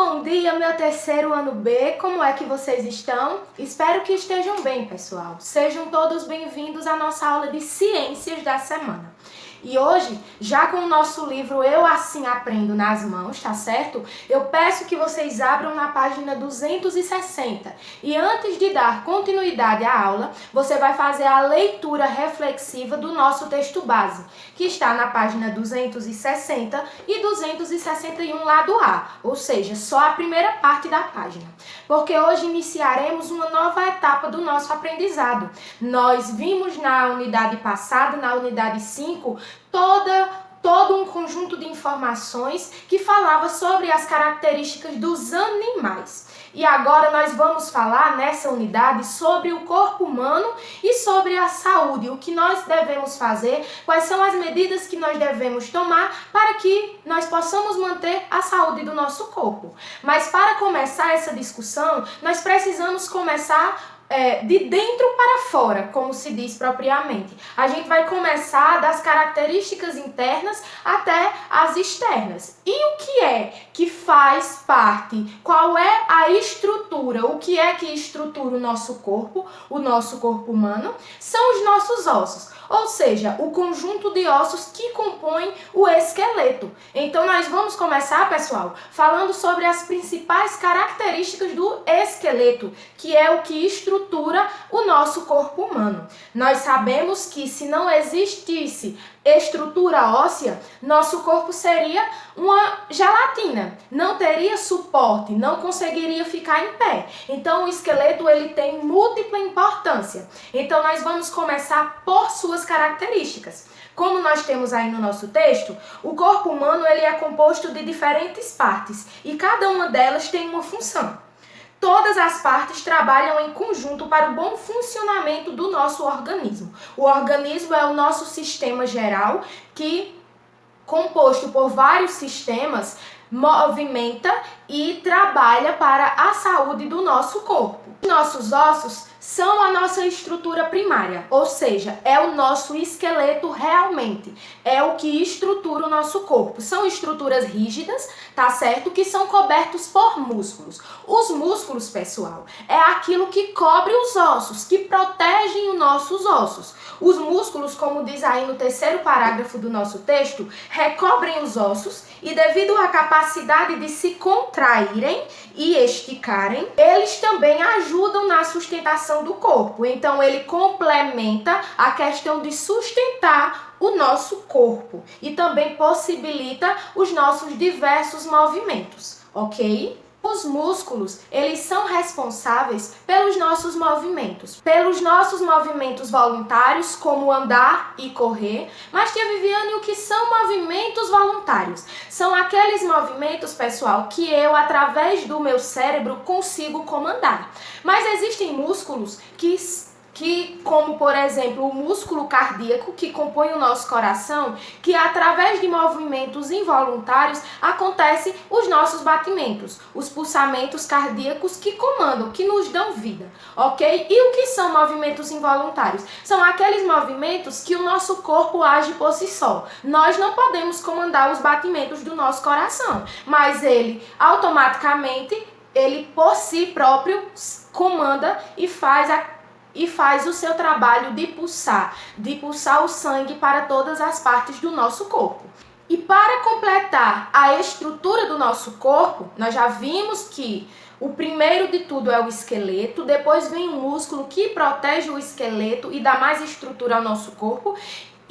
bom dia, meu terceiro ano B, como é que vocês estão? Espero que estejam bem, pessoal. Sejam todos bem-vindos à nossa aula de Ciências da semana. E hoje, já com o nosso livro Eu Assim Aprendo nas mãos, tá certo? Eu peço que vocês abram na página 260. E antes de dar continuidade à aula, você vai fazer a leitura reflexiva do nosso texto base, que está na página 260 e 261 lado A, ou seja, só a primeira parte da página. Porque hoje iniciaremos uma nova etapa do nosso aprendizado. Nós vimos na unidade passada, na unidade 5, todo um conjunto de informações que falava sobre as características dos animais. E agora nós vamos falar nessa unidade sobre o corpo humano e sobre a saúde, o que nós devemos fazer, quais são as medidas que nós devemos tomar para que nós possamos manter a saúde do nosso corpo. Mas para começar essa discussão, nós precisamos começar de dentro para fora, como se diz propriamente. A gente vai começar das características internas até as externas. E o que é que faz parte? Qual é a estrutura? O que é que estrutura o nosso corpo humano? São os nossos ossos. Ou seja, o conjunto de ossos que compõem o esqueleto. Então nós vamos começar, pessoal, falando sobre as principais características do esqueleto, que é o que estrutura o nosso corpo humano. Nós sabemos que se não existisse estrutura óssea, nosso corpo seria uma gelatina, não teria suporte, não conseguiria ficar em pé. Então o esqueleto ele tem múltipla importância. Então nós vamos começar por suas características. Como nós temos aí no nosso texto, o corpo humano ele é composto de diferentes partes e cada uma delas tem uma função. Todas as partes trabalham em conjunto para o bom funcionamento do nosso organismo. O organismo é o nosso sistema geral que, composto por vários sistemas, movimenta e trabalha para a saúde do nosso corpo. Nossos ossos são a nossa estrutura primária, ou seja, é o nosso esqueleto realmente, é o que estrutura o nosso corpo. São estruturas rígidas, tá certo? Que são cobertos por músculos. Os músculos, pessoal, é aquilo que cobre os ossos, que protegem os nossos ossos. Os músculos, como diz aí no terceiro parágrafo do nosso texto, recobrem os ossos e devido à capacidade de se contraírem e esticarem, eles também ajudam na sustentação do corpo. Então ele complementa a questão de sustentar o nosso corpo e também possibilita os nossos diversos movimentos, ok? Os músculos, eles são responsáveis pelos nossos movimentos voluntários, como andar e correr. Mas, tia Viviane, o que são movimentos voluntários? São aqueles movimentos, pessoal, que eu, através do meu cérebro, consigo comandar. Mas existem músculos que como por exemplo o músculo cardíaco que compõe o nosso coração, que através de movimentos involuntários acontecem os nossos batimentos, os pulsamentos cardíacos que comandam, que nos dão vida, ok? E o que são movimentos involuntários? São aqueles movimentos que o nosso corpo age por si só. Nós não podemos comandar os batimentos do nosso coração, mas ele automaticamente, ele por si próprio comanda e faz o seu trabalho de pulsar o sangue para todas as partes do nosso corpo. E para completar a estrutura do nosso corpo, nós já vimos que o primeiro de tudo é o esqueleto, depois vem o músculo que protege o esqueleto e dá mais estrutura ao nosso corpo.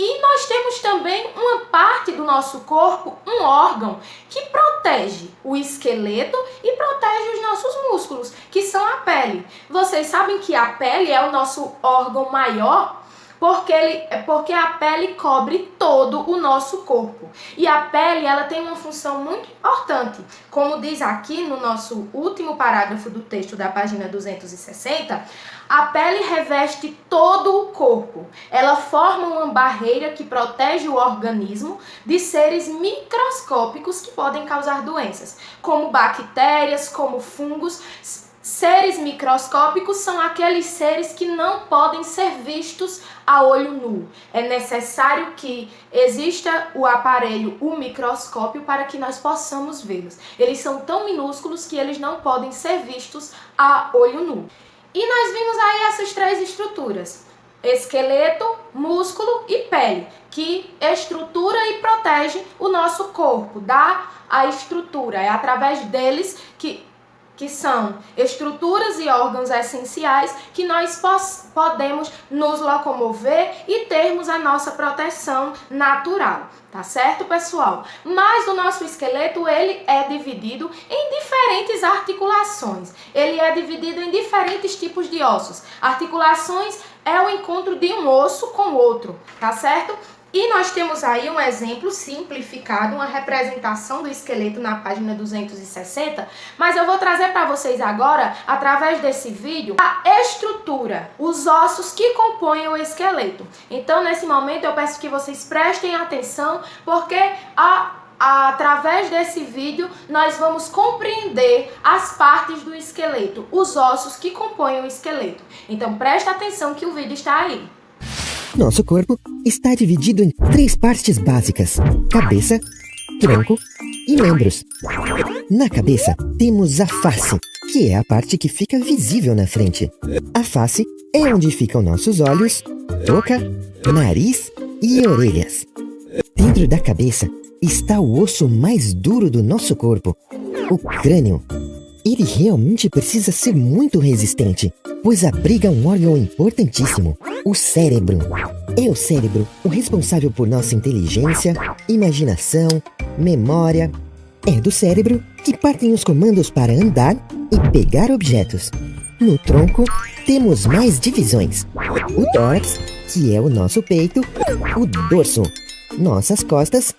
E nós temos também uma parte do nosso corpo, um órgão, que protege o esqueleto e protege os nossos músculos, que são a pele. Vocês sabem que a pele é o nosso órgão maior, porque a pele cobre todo o nosso corpo. E a pele ela tem uma função muito importante. Como diz aqui no nosso último parágrafo do texto da página 260, a pele reveste todo o corpo. Ela forma uma barreira que protege o organismo de seres microscópicos que podem causar doenças, como bactérias, como fungos. Seres microscópicos são aqueles seres que não podem ser vistos a olho nu. É necessário que exista o aparelho, o microscópio, para que nós possamos vê-los. Eles são tão minúsculos que eles não podem ser vistos a olho nu. E nós vimos aí essas três estruturas: esqueleto, músculo e pele, que estrutura e protege o nosso corpo, dá a estrutura. É através deles que são estruturas e órgãos essenciais que nós podemos nos locomover e termos a nossa proteção natural. Tá certo, pessoal? Mas o nosso esqueleto, ele é dividido em diferentes articulações. Ele é dividido em diferentes tipos de ossos. Articulações é o encontro de um osso com outro, tá certo? E nós temos aí um exemplo simplificado, uma representação do esqueleto na página 260, mas eu vou trazer para vocês agora, através desse vídeo, a estrutura, os ossos que compõem o esqueleto. Então, nesse momento, eu peço que vocês prestem atenção, porque através desse vídeo, nós vamos compreender as partes do esqueleto, os ossos que compõem o esqueleto. Então, presta atenção que o vídeo está aí. Nosso corpo está dividido em 3 partes básicas: cabeça, tronco e membros. Na cabeça temos a face, que é a parte que fica visível na frente. A face é onde ficam nossos olhos, boca, nariz e orelhas. Dentro da cabeça está o osso mais duro do nosso corpo, o crânio. Ele realmente precisa ser muito resistente, pois abriga um órgão importantíssimo, o cérebro. É o cérebro o responsável por nossa inteligência, imaginação, memória. É do cérebro que partem os comandos para andar e pegar objetos. No tronco, temos mais divisões: o tórax, que é o nosso peito, o dorso, nossas costas,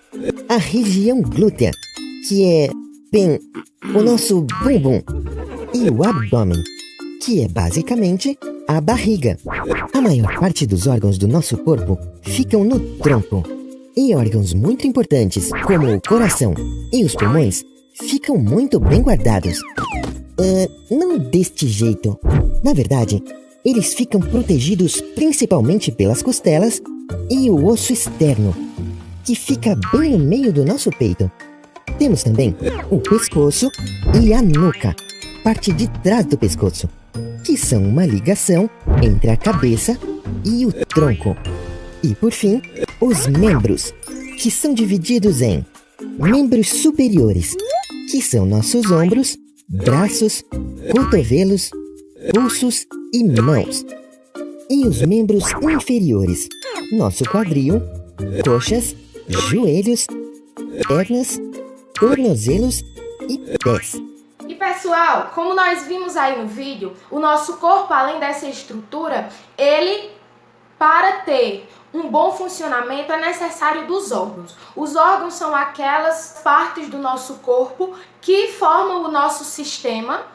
a região glútea, que é, bem, o nosso bumbum, e o abdômen, que é basicamente a barriga. A maior parte dos órgãos do nosso corpo ficam no tronco. E órgãos muito importantes, como o coração e os pulmões, ficam muito bem guardados. Não deste jeito. Na verdade, eles ficam protegidos principalmente pelas costelas e o osso externo, que fica bem no meio do nosso peito. Temos também o pescoço e a nuca, parte de trás do pescoço, que são uma ligação entre a cabeça e o tronco. E por fim, os membros, que são divididos em membros superiores, que são nossos ombros, braços, cotovelos, pulsos e mãos. E os membros inferiores, nosso quadril, coxas, joelhos, pernas, tornozelos e pés. E pessoal, como nós vimos aí no vídeo, o nosso corpo, além dessa estrutura, ele, para ter um bom funcionamento, é necessário dos órgãos. Os órgãos são aquelas partes do nosso corpo que formam o nosso sistema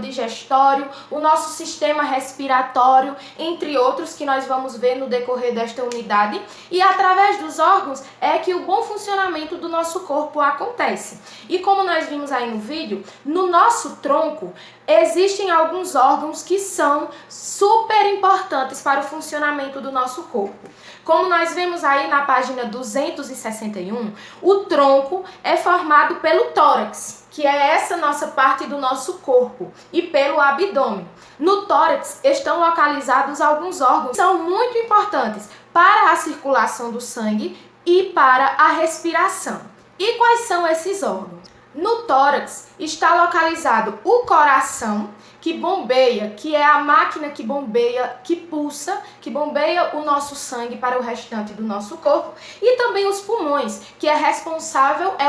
digestório, o nosso sistema respiratório, entre outros que nós vamos ver no decorrer desta unidade. E através dos órgãos é que o bom funcionamento do nosso corpo acontece. E como nós vimos aí no vídeo, no nosso tronco existem alguns órgãos que são super importantes para o funcionamento do nosso corpo. Como nós vemos aí na página 261, o tronco é formado pelo tórax, que é essa nossa parte do nosso corpo, e pelo abdômen. No tórax estão localizados alguns órgãos que são muito importantes para a circulação do sangue e para a respiração. E quais são esses órgãos? No tórax está localizado o coração, que bombeia, que é a máquina que bombeia, que pulsa, que bombeia o nosso sangue para o restante do nosso corpo, e também os pulmões, que é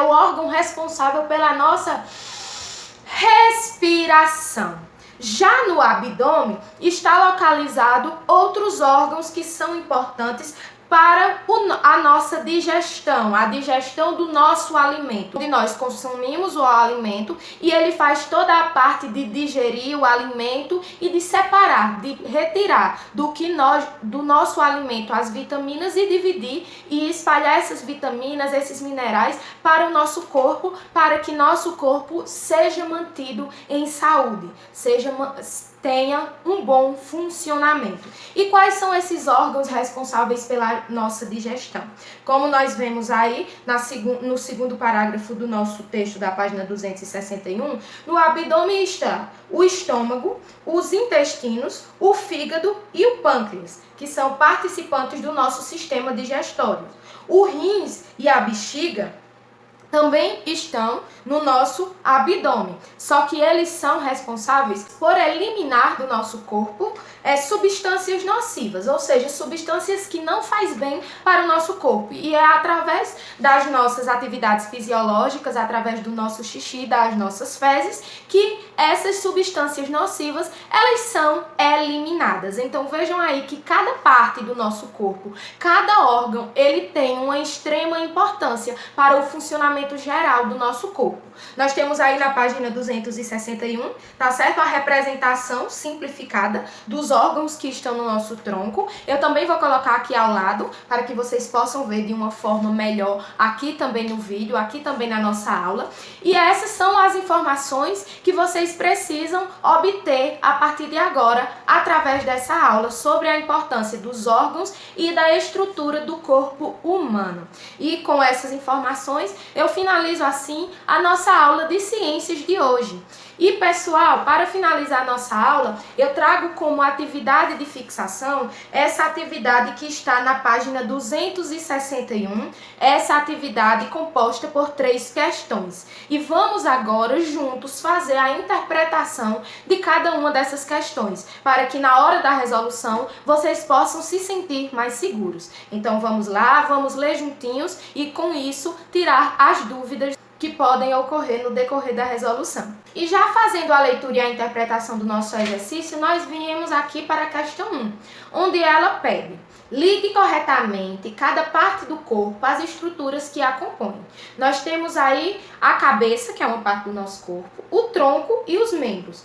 o órgão responsável pela nossa respiração. Já no abdômen está localizado outros órgãos que são importantes para a nossa digestão, a digestão do nosso alimento. Onde nós consumimos o alimento e ele faz toda a parte de digerir o alimento e de separar, de retirar do nosso alimento as vitaminas e dividir e espalhar essas vitaminas, esses minerais para o nosso corpo, para que nosso corpo seja mantido em saúde, tenha um bom funcionamento. E quais são esses órgãos responsáveis pela nossa digestão? Como nós vemos aí no segundo parágrafo do nosso texto da página 261, no abdômen está o estômago, os intestinos, o fígado e o pâncreas, que são participantes do nosso sistema digestório. O rins e a bexiga também estão no nosso abdômen, só que eles são responsáveis por eliminar do nosso corpo substâncias nocivas, ou seja, substâncias que não faz bem para o nosso corpo. E é através das nossas atividades fisiológicas, através do nosso xixi, das nossas fezes, que essas substâncias nocivas, elas são eliminadas. Então vejam aí que cada parte do nosso corpo, cada órgão, ele tem uma extrema importância para o funcionamento geral do nosso corpo. Nós temos aí na página 261, tá certo? A representação simplificada dos órgãos que estão no nosso tronco. Eu também vou colocar aqui ao lado, para que vocês possam ver de uma forma melhor aqui também no vídeo, aqui também na nossa aula. E essas são as informações que vocês precisam obter a partir de agora, através dessa aula, sobre a importância dos órgãos e da estrutura do corpo humano. E com essas informações, eu finalizo assim a nossa aula de ciências de hoje. E pessoal, para finalizar a nossa aula, eu trago como atividade de fixação essa atividade que está na página 261, essa atividade composta por 3 questões. E vamos agora juntos fazer a interpretação de cada uma dessas questões, para que na hora da resolução vocês possam se sentir mais seguros. Então vamos lá, vamos ler juntinhos e com isso tirar as dúvidas que podem ocorrer no decorrer da resolução. E já fazendo a leitura e a interpretação do nosso exercício, nós viemos aqui para a questão 1, onde ela pede: ligue corretamente cada parte do corpo às estruturas que a compõem. Nós temos aí a cabeça, que é uma parte do nosso corpo, o tronco e os membros.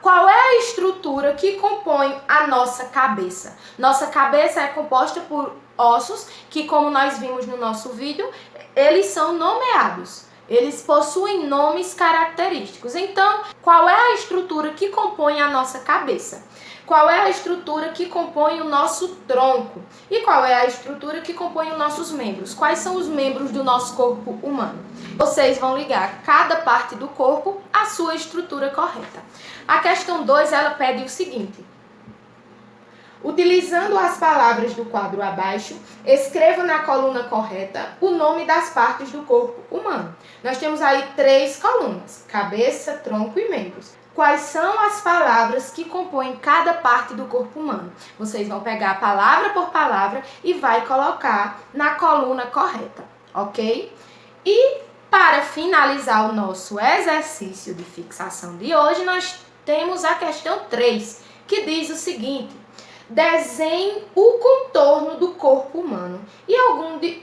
Qual é a estrutura que compõe a nossa cabeça? Nossa cabeça é composta por ossos que, como nós vimos no nosso vídeo, eles são nomeados. Eles possuem nomes característicos. Então, qual é a estrutura que compõe a nossa cabeça? Qual é a estrutura que compõe o nosso tronco? E qual é a estrutura que compõe os nossos membros? Quais são os membros do nosso corpo humano? Vocês vão ligar cada parte do corpo à sua estrutura correta. A questão 2, ela pede o seguinte: utilizando as palavras do quadro abaixo, escreva na coluna correta o nome das partes do corpo humano. Nós temos aí 3 colunas: cabeça, tronco e membros. Quais são as palavras que compõem cada parte do corpo humano? Vocês vão pegar palavra por palavra e vai colocar na coluna correta, ok? E para finalizar o nosso exercício de fixação de hoje, nós temos a questão 3, que diz o seguinte: desenhe o contorno do corpo humano e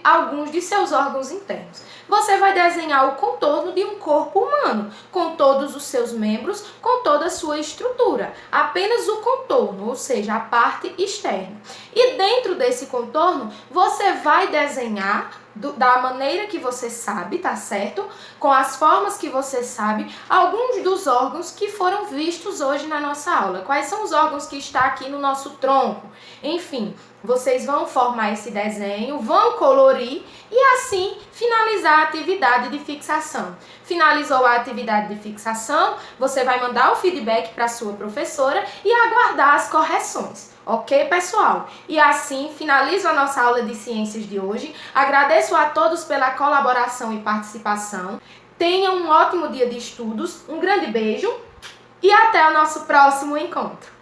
alguns de seus órgãos internos. Você vai desenhar o contorno de um corpo humano, com todos os seus membros, com toda a sua estrutura. Apenas o contorno, ou seja, a parte externa. E dentro desse contorno, você vai desenhar da maneira que você sabe, tá certo? Com as formas que você sabe, alguns dos órgãos que foram vistos hoje na nossa aula. Quais são os órgãos que estão aqui no nosso tronco? Enfim, vocês vão formar esse desenho, vão colorir e assim finalizar a atividade de fixação. Finalizou a atividade de fixação, você vai mandar o feedback para a sua professora e aguardar as correções. Ok, pessoal? E assim finalizo a nossa aula de ciências de hoje. Agradeço a todos pela colaboração e participação. Tenham um ótimo dia de estudos, um grande beijo e até o nosso próximo encontro.